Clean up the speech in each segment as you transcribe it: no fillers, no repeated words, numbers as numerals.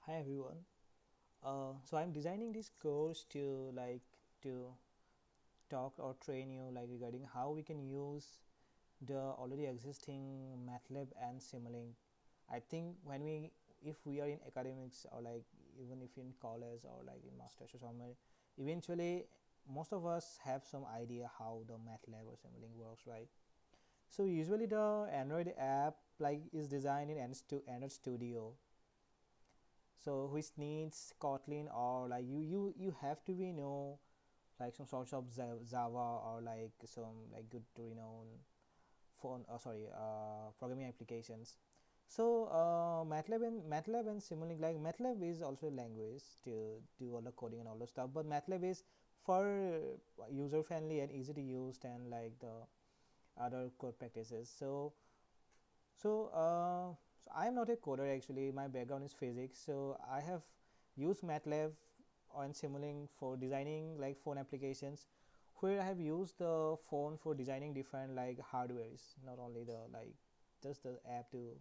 Hi everyone. So I'm designing this course to talk or train you regarding how we can use the already existing MATLAB and Simulink. I think if we are in academics or even if in college or in masters or somewhere, eventually most of us have some idea how the MATLAB or Simulink works, right? So usually the Android app is designed in Android Studio, so which needs Kotlin, or you have to be know some sorts of Java or some good to renowned phone programming applications. So MATLAB and Simulink, like MATLAB is also a language to do all the coding and all the stuff, but MATLAB is for user friendly and easy to use than the other code practices. So I am not a coder actually. My background is physics, so I have used MATLAB and Simulink for designing phone applications, where I have used the phone for designing different hardwares, not only the just the app to,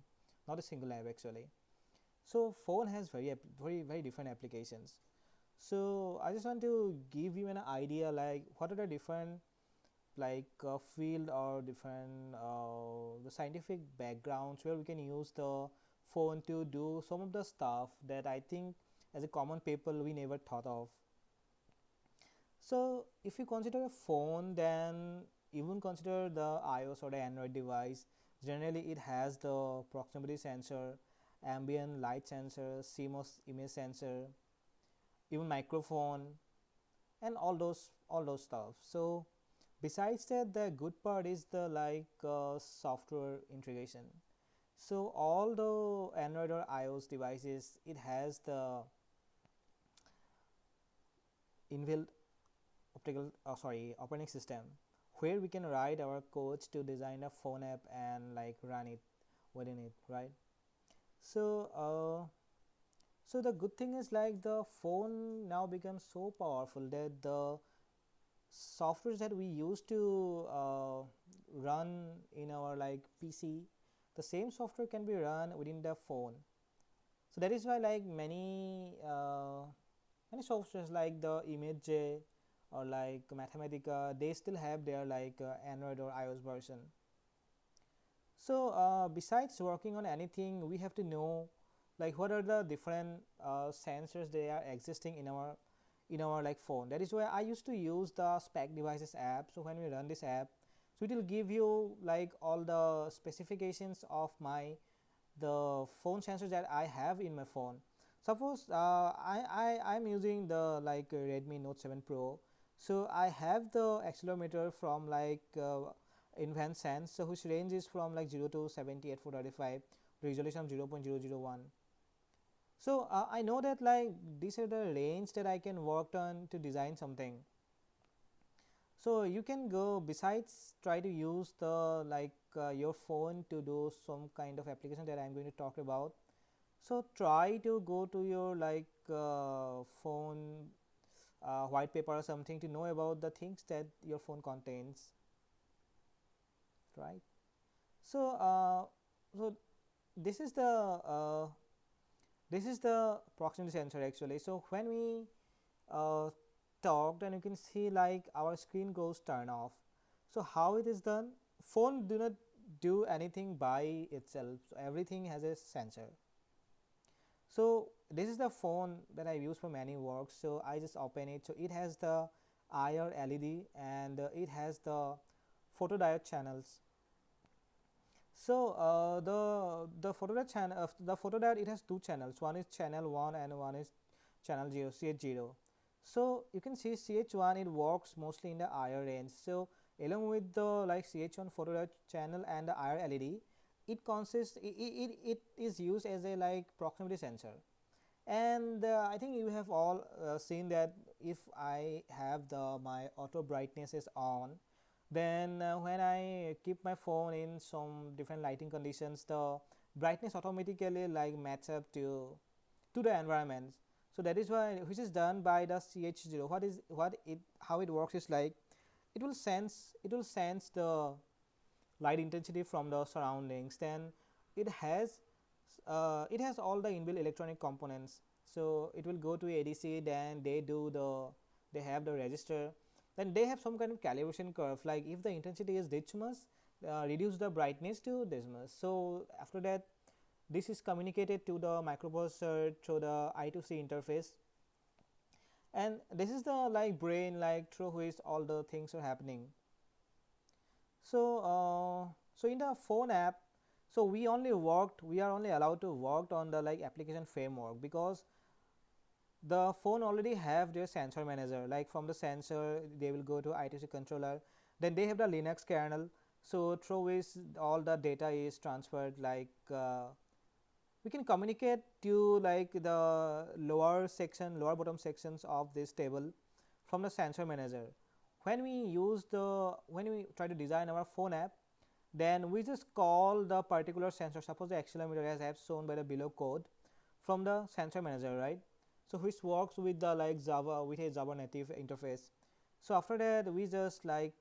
not a single app actually. So phone has very different applications. So I just want to give you an idea what are the different field or different the scientific backgrounds where we can use the phone to do some of the stuff that I think as a common people we never thought of. So if you consider a phone, then even consider the iOS or the Android device. Generally it has the proximity sensor, ambient light sensor, CMOS image sensor, even microphone, and all those stuff. So besides that, the good part is the software integration. So all the Android or iOS devices, it has the inbuilt operating system, where we can write our codes to design a phone app and run it within it, right? So the good thing is the phone now becomes so powerful that the softwares that we used to run in our PC, the same software can be run within the phone. So that is why many softwares like the ImageJ or Mathematica, they still have their Android or iOS version. So besides working on anything, we have to know what are the different sensors they are existing in our phone. That is why I used to use the Spec Devices app. So when we run this app, so it will give you all the specifications of the phone sensors that I have in my phone. Suppose I'm using the Redmi Note 7 Pro. So I have the accelerometer from InvenSense, so whose range is from 0 to 70 at 435, resolution of 0.001. So I know that these are the range that I can work on to design something. So you can go, besides try to use the your phone to do some kind of application that I'm going to talk about. So try to go to your phone white paper or something to know about the things that your phone contains, right? So so this is the proximity sensor actually. So when we uh, talked, and you can see our screen goes turn off. So how it is done? Phone do not do anything by itself, so everything has a sensor. So this is the phone that I use for many works. So I just open it. So it has the IR LED, and it has the photodiode channels. So the photodiode, it has two channels. One is channel 1 and one is channel 0, CH0. So you can see CH1, it works mostly in the IR range. So along with the CH1 photodiode channel and the IR LED, it is used as a proximity sensor. And I think you have all seen that if I have my auto brightness is on, then when I keep my phone in some different lighting conditions, the brightness automatically match up to the environment. So that is why, which is done by the CH0. What it how it works is it will sense the light intensity from the surroundings. Then it has it has all the inbuilt electronic components. So it will go to ADC, then they have the register, then they have some kind of calibration curve, like if the intensity is this much, reduce the brightness to this much. So after that, this is communicated to the microprocessor through the I2C interface, and this is the like brain, like through which all the things are happening. So so in the phone app, so we are only allowed to work on the like application framework, because the phone already have their sensor manager. Like from the sensor they will go to I2C controller, then they have the Linux kernel, so through which all the data is transferred. Like we can communicate to like the lower bottom sections of this table from the sensor manager. When we try to design our phone app, then we just call the particular sensor, suppose the accelerometer, as I have shown by the below code, from the sensor manager, right? So which works with the like Java, with a Java native interface. So after that we just like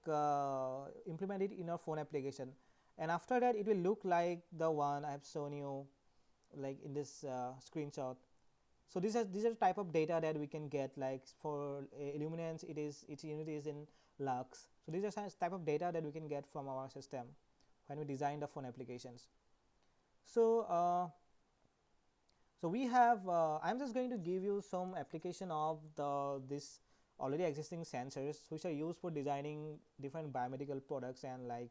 implement it in our phone application, and after that it will look like the one I have shown you like in this screenshot. So these are type of data that we can get. Like for illuminance, its unit is in lux. So these are type of data that we can get from our system when we design the phone applications. So so we have I'm just going to give you some application of the this already existing sensors which are used for designing different biomedical products, and like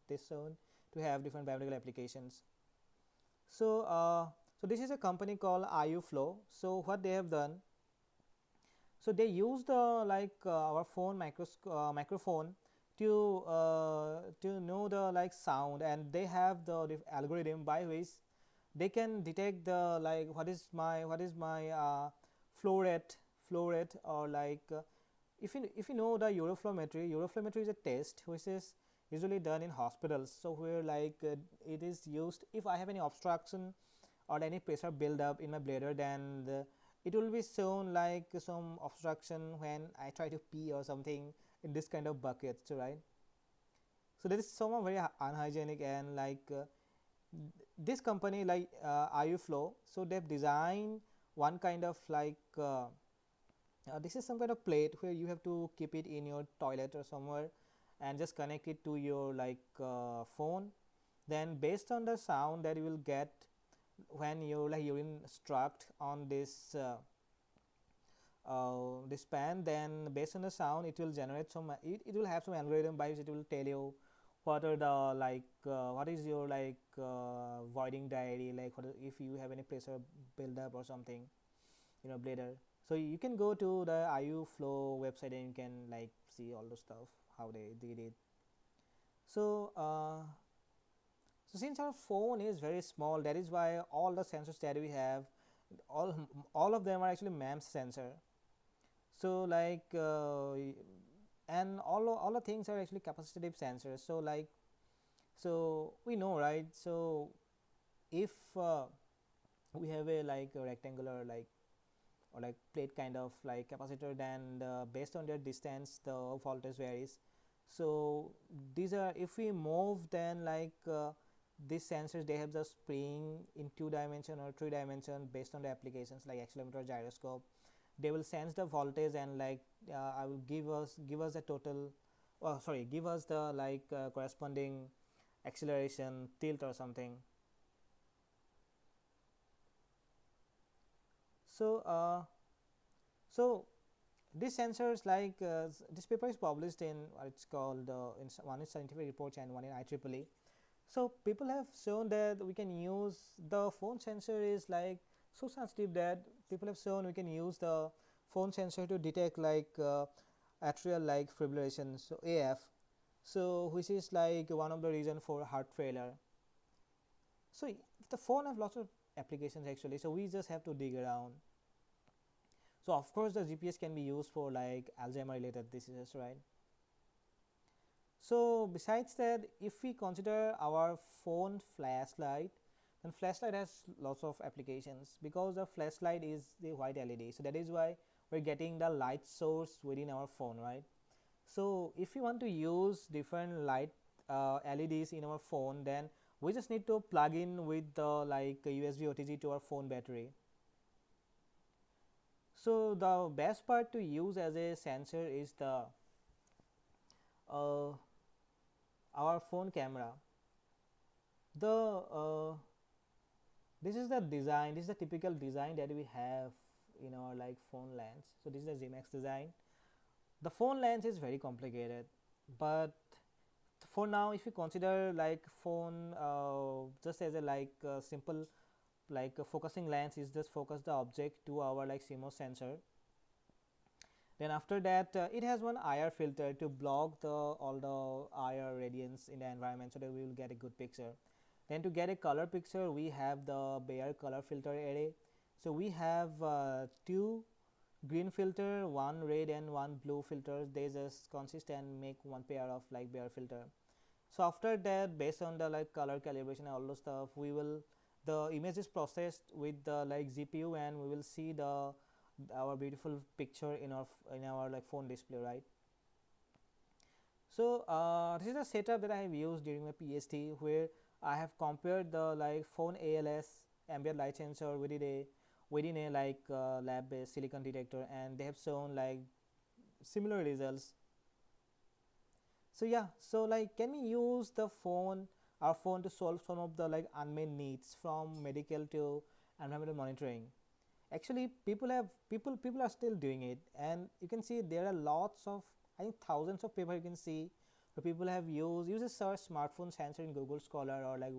this one to have different biomedical applications. So so this is a company called IUFlow. So what they have done, so they use the like our phone microphone to know the like sound, and they have the algorithm by which they can detect the like what is my flow rate, or like if you know the Euroflowmetry is a test which is usually done in hospitals. So where like it is used if I have any obstruction or any pressure build up in my bladder, then it will be shown like some obstruction when I try to pee or something in this kind of buckets, right? So that is somewhat very unhygienic, and like this company like IUFlow, so they've designed one kind of like this is some kind of plate where you have to keep it in your toilet or somewhere, and just connect it to your like phone. Then based on the sound that you will get when you like urine struck on this pan, then based on the sound it will generate some it will have some algorithm by which it will tell you what are the like what is your like voiding diary, like if you have any pressure build up or something in your bladder. So you can go to the IUFlow website and you can like see all the stuff how they did it. So so since our phone is very small, that is why all the sensors that we have, all all of them are actually MEMS sensor. So like and all the things are actually capacitive sensors. So like so we know, right? So if we have a like a rectangular like or like plate kind of like capacitor, then based on their distance the voltage varies. So these are, if we move, then like these sensors, they have the spring in 2 dimension or 3 dimension based on the applications like accelerometer, gyroscope. They will sense the voltage and like I will give us a total sorry, give us the like corresponding acceleration, tilt or something. So so these sensors like this paper is published in what it's called in one is Scientific Reports and one in IEEE. So people have shown that we can use the phone sensor is like so sensitive that people have shown we can use the phone sensor to detect like atrial like fibrillation, so AF, so which is like one of the reason for heart failure. So the phone have lots of applications actually, so we just have to dig around. So of course the GPS can be used for like Alzheimer related diseases, right? So besides that, if we consider our phone flashlight, then flashlight has lots of applications because the flashlight is the white LED. So that is why we're getting the light source within our phone, right? So if we want to use different light LEDs in our phone, then We just need to plug in with the like USB OTG to our phone battery. So the best part to use as a sensor is the uh, our phone camera. The this is the design. This is the typical design that we have in our like phone lens. So this is the Zemax design. The phone lens is very complicated, but for now, if you consider like phone just as a like simple like focusing lens is just focus the object to our like CMOS sensor. Then after that, it has one IR filter to block the all the IR radiance in the environment so that we will get a good picture. Then to get a color picture, we have the Bayer color filter array. So we have two green filter, one red and one blue filters. They just consist and make one pair of like Bayer filter. So after that, based on the like color calibration and all those stuff, we will the image is processed with the like GPU and we will see the our beautiful picture in our like phone display, right? So this is a setup that I have used during my PhD where I have compared the like phone ALS ambient light sensor within a like lab based silicon detector, and they have shown like similar results. So yeah, so like can we use the phone our phone to solve some of the like unmet needs from medical to environmental monitoring? Actually people are still doing it, and you can see there are lots of, I think thousands of paper you can see where people have used a search smartphone sensor in Google Scholar or like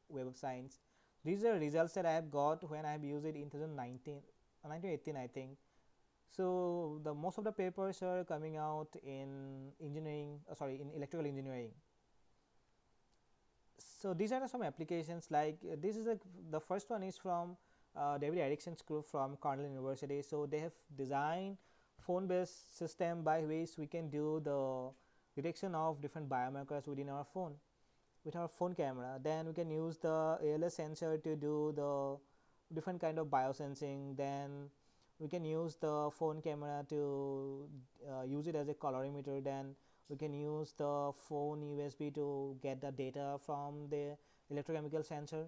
Web of Science. These are results that I have got when I have used it in 2019 1918 I think. So the most of the papers are coming out in engineering, sorry, in electrical engineering. So these are some applications like this is the first one is from David Erickson's group from Cornell University. So they have designed phone based system by which we can do the detection of different biomarkers within our phone with our phone camera. Then we can use the ALS sensor to do the different kind of biosensing. Then we can use the phone camera to use it as a colorimeter. Then we can use the phone USB to get the data from the electrochemical sensor.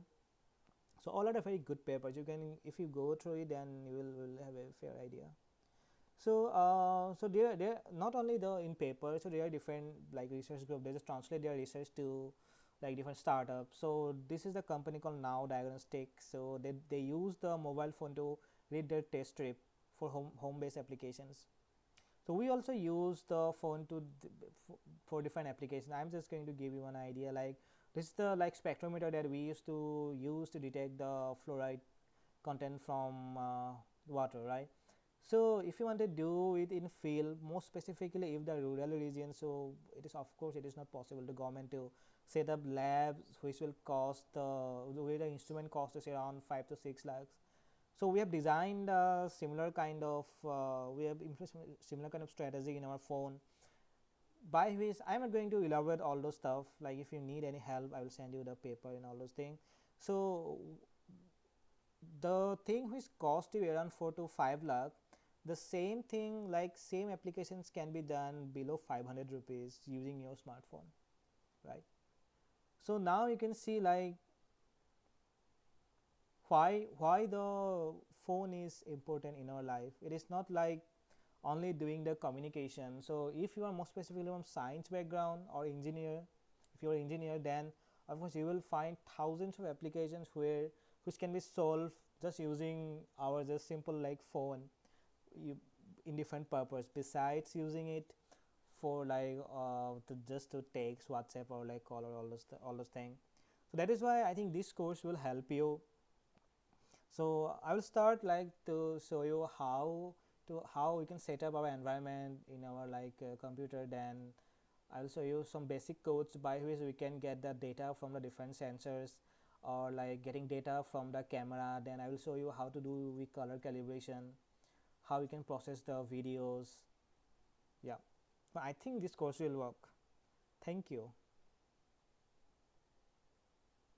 So all are the very good papers. You can, if you go through it, then you will have a fair idea. So so there not only the in paper, so there are different like research group. They just translate their research to like different startups. So this is the company called Now Diagnostics. So they use the mobile phone to read their test strip for home based applications. So we also use the phone to for different applications. I'm just going to give you one idea. Like this is the like spectrometer that we used to use to detect the fluoride content from water, right? So if you want to do it in field, more specifically if the rural region, so it is of course it is not possible the government to set up labs which will cost where the instrument cost is around 5 to 6 lakhs. So we have designed similar kind of we have implemented similar kind of strategy in our phone, by which I'm not going to elaborate all those stuff. Like if you need any help, I will send you the paper and all those things. So the thing which cost you around 4 to 5 lakh, the same thing like same applications can be done below 500 rupees using your smartphone, right? So now you can see like why the phone is important in our life. It is not like only doing the communication. So if you are more specifically from science background or engineer, if you are engineer, then of course you will find thousands of applications where which can be solved just using our just simple like phone you, in different purpose besides using it for like to just to text WhatsApp or like call or all those things. So that is why I think this course will help you. So I will start like to show you how we can set up our environment in our like computer. Then I will show you some basic codes by which we can get the data from the different sensors or like getting data from the camera. Then I will show you how to do with color calibration, how we can process the videos. Yeah, but I think this course will work. Thank you.